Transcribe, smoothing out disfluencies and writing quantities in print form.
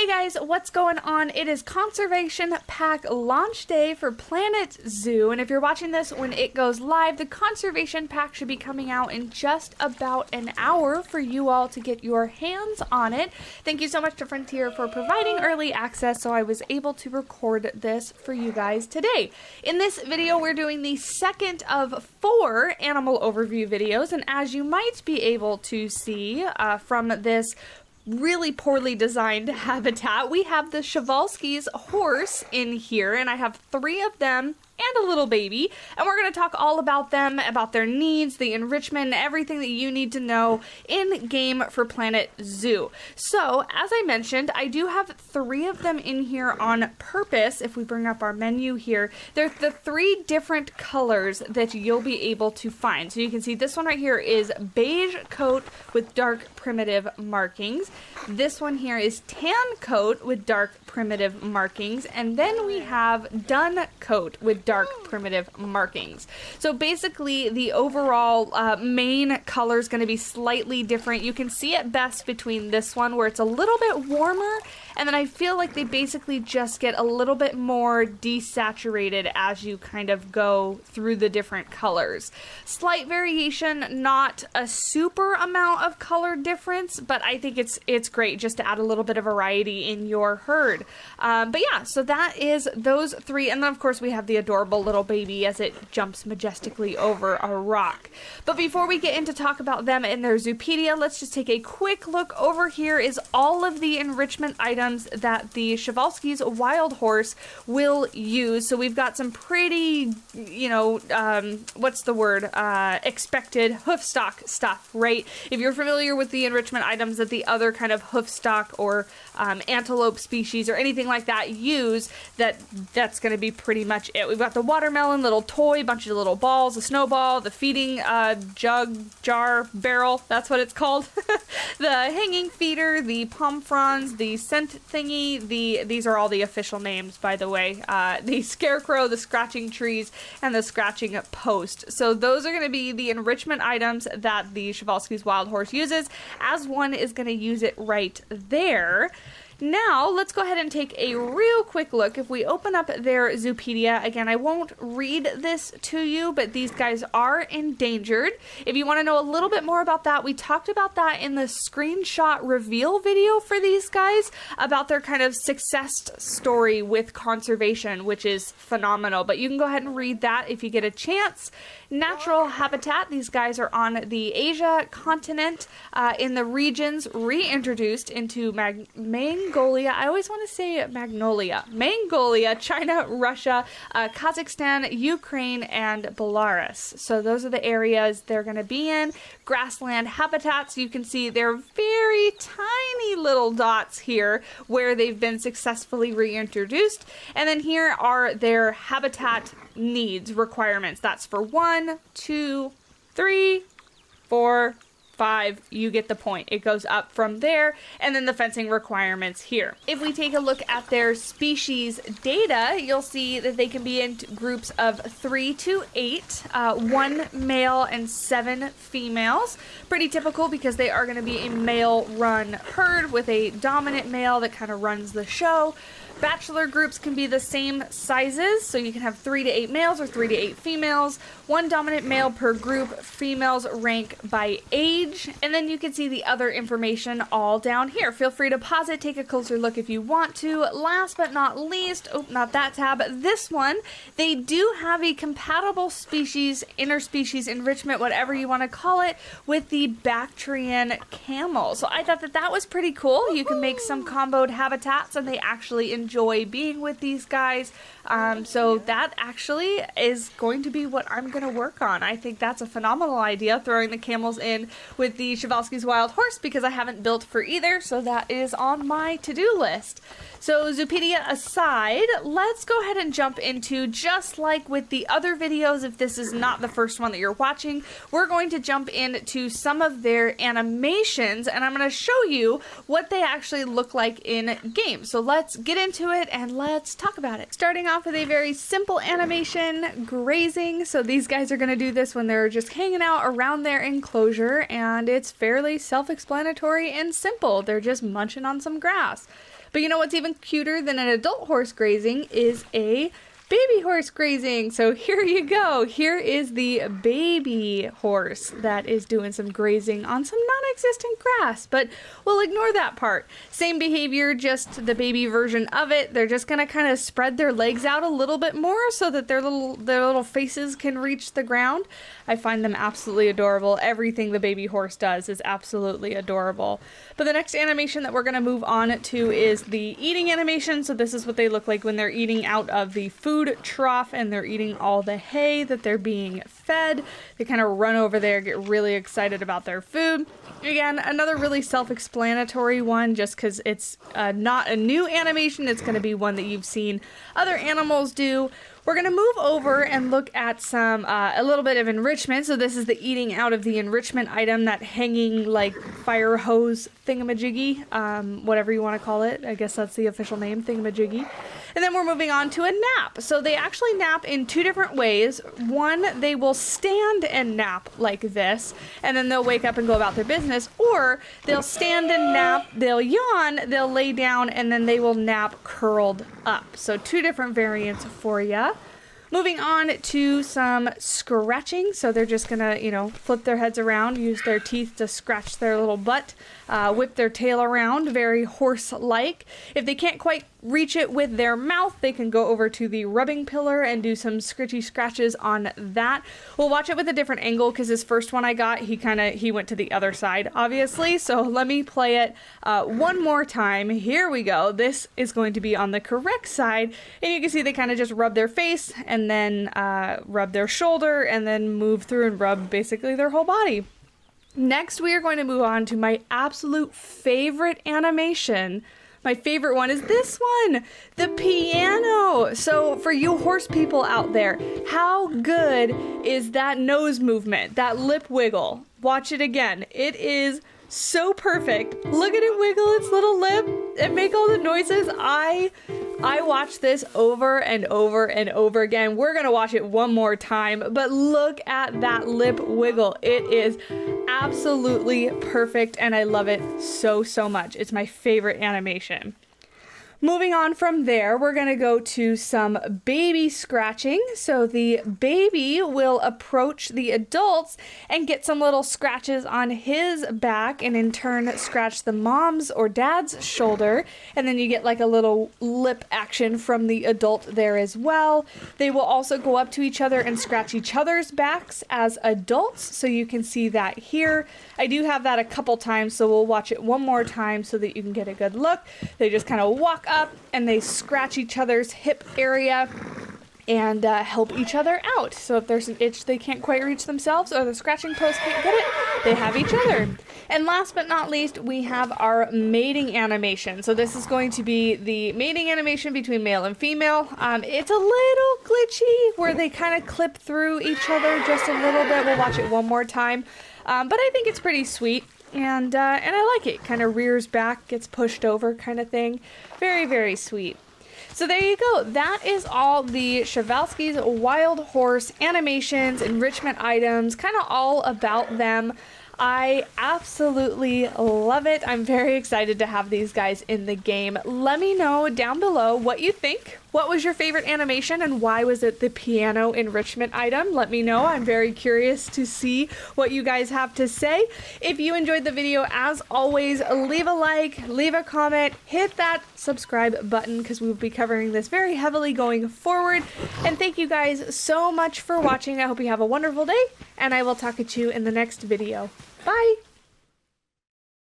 Hey guys, what's going on? It is Conservation Pack launch day for Planet Zoo, and if you're watching this when it goes live, the Conservation Pack should be coming out in just about an hour for you all to get your hands on it. Thank you so much to Frontier for providing early access so I was able to record this for you guys today. In this video, we're doing the second of 4 animal overview videos, and as you might be able to see from this really poorly designed habitat, we have the Przewalski's horse in here, and I have 3 of them and a little baby, and we're going to talk all about them, about their needs, the enrichment, everything that you need to know in game for Planet Zoo. So, as I mentioned, I do have 3 of them in here on purpose. If we bring up our menu here, they're the 3 different colors that you'll be able to find. So you can see this one right here is beige coat with dark primitive markings. This one here is tan coat with dark primitive markings, and then we have dun coat with dark primitive markings. So basically the overall main color is going to be slightly different. You can see it best between this one where it's a little bit warmer, and then I feel like they basically just get a little bit more desaturated as you kind of go through the different colors. Slight variation, not a super amount of color difference, but I think it's great just to add a little bit of variety in your herd. But yeah, so that is those 3, and then of course we have the adorable little baby as it jumps majestically over a rock. But before we get into talk about them and their Zoopedia, let's just take a quick look. Over here is all of the enrichment items that the Przewalski's wild horse will use. So we've got some pretty, what's the word, expected hoofstock stuff, right? If you're familiar with the enrichment items that the other kind of hoofstock or antelope species or anything like that use, that's going to be pretty much it. We've got the watermelon, little toy, bunch of little balls, a snowball, the feeding jug, jar, barrel, that's what it's called, the hanging feeder, the palm fronds, the scent thingy, these are all the official names, by the way, the scarecrow, the scratching trees, and the scratching post. So those are going to be the enrichment items that the Przewalski's wild horse uses, as one is going to use it right there. Now, let's go ahead and take a real quick look. If we open up their Zoopedia, again, I won't read this to you, but these guys are endangered. If you want to know a little bit more about that, we talked about that in the screenshot reveal video for these guys, about their kind of success story with conservation, which is phenomenal. But you can go ahead and read that if you get a chance. Natural habitat, these guys are on the Asia continent, in the regions reintroduced into Mongolia. I always want to say Magnolia. Mongolia, China, Russia, Kazakhstan, Ukraine, and Belarus. So those are the areas they're going to be in. Grassland habitats, you can see they're very tiny little dots here where they've been successfully reintroduced. And then here are their habitat needs, requirements. That's for 1, 2, 3, 4, 5, you get the point. It goes up from there, and then the fencing requirements here. If we take a look at their species data, you'll see that they can be in groups of 3 to 8, 1 male and 7 females. Pretty typical because they are going to be a male-run herd with a dominant male that kind of runs the show. Bachelor groups can be the same sizes, so you can have 3 to 8 males or 3 to 8 females, 1 dominant male per group. Females rank by age, and then you can see the other information all down here. Feel free to pause it, take a closer look if you want to. Last but not least, not that tab, this one, they do have a compatible species, interspecies enrichment, whatever you want to call it, with the Bactrian camel. So I thought that was pretty cool. You can make some comboed habitats, and they actually enjoy being with these guys. So that actually is going to be what I'm going to work on. I think that's a phenomenal idea, throwing the camels in with the Przewalski's wild horse, because I haven't built for either, so that is on my to-do list. So Zoopedia aside, let's go ahead and jump into, just like with the other videos, if this is not the first one that you're watching, we're going to jump into some of their animations, and I'm going to show you what they actually look like in game. So let's get into it and let's talk about it. Starting off with a very simple animation, grazing. So these guys are going to do this when they're just hanging out around their enclosure, and it's fairly self-explanatory and simple. They're just munching on some grass. But you know what's even cuter than an adult horse grazing is a baby horse grazing. So here you go. Here is the baby horse that is doing some grazing on some non-existent grass, but we'll ignore that part. Same behavior, just the baby version of it. They're just gonna kind of spread their legs out a little bit more so that their little faces can reach the ground. I find them absolutely adorable. Everything the baby horse does is absolutely adorable. But the next animation that we're gonna move on to is the eating animation. So this is what they look like when they're eating out of the food trough and they're eating all the hay that they're being fed. They kind of run over there, get really excited about their food. Again, another really self-explanatory one, just because it's not a new animation. It's going to be one that you've seen other animals do. We're going to move over and look at some a little bit of enrichment. So this is the eating out of the enrichment item, that hanging like fire hose thingamajiggy, whatever you want to call it. I guess that's the official name, thingamajiggy. And then we're moving on to a nap. So they actually nap in two different ways. One, they will stand and nap like this, and then they'll wake up and go about their business. Or they'll stand and nap, they'll yawn, they'll lay down, and then they will nap curled up. So two different variants for you. Moving on to some scratching. So they're just gonna, flip their heads around, use their teeth to scratch their little butt, whip their tail around, very horse-like. If they can't quite reach it with their mouth, they can go over to the rubbing pillar and do some scritchy scratches on that. We'll watch it with a different angle because this first one I got, he went to the other side, obviously. So let me play it one more time. Here we go. This is going to be on the correct side, and you can see they kind of just rub their face and then rub their shoulder and then move through and rub basically their whole body. Next, we are going to move on to my absolute favorite animation. My favorite one is this one, the piano. So for you horse people out there, how good is that nose movement, that lip wiggle? Watch it again. It is so perfect. Look at it wiggle its little lip and make all the noises. I watch this over and over and over again. We're gonna watch it one more time, but look at that lip wiggle. It is absolutely perfect, and I love it so much. It's my favorite animation. Moving on from there, we're going to go to some baby scratching. So the baby will approach the adults and get some little scratches on his back, and in turn scratch the mom's or dad's shoulder. And then you get like a little lip action from the adult there as well. They will also go up to each other and scratch each other's backs as adults. So you can see that here. I do have that a couple times, so we'll watch it one more time so that you can get a good look. They just kind of walk up and they scratch each other's hip area and help each other out. So if there's an itch they can't quite reach themselves, or the scratching post can't get it, they have each other. And last but not least, we have our mating animation. So this is going to be the mating animation between male and female. It's a little glitchy where they kind of clip through each other just a little bit. We'll watch it one more time. But I think it's pretty sweet. And I like it. Kind of rears back, gets pushed over kind of thing. Very sweet. So there you go. That is all the Przewalski's wild horse animations, enrichment items, kind of all about them. I absolutely love it. I'm very excited to have these guys in the game. Let me know down below what you think. What was your favorite animation and why was it the piano enrichment item? Let me know. I'm very curious to see what you guys have to say. If you enjoyed the video, as always, leave a like, leave a comment, hit that subscribe button because we will be covering this very heavily going forward. And thank you guys so much for watching. I hope you have a wonderful day, and I will talk to you in the next video. Bye!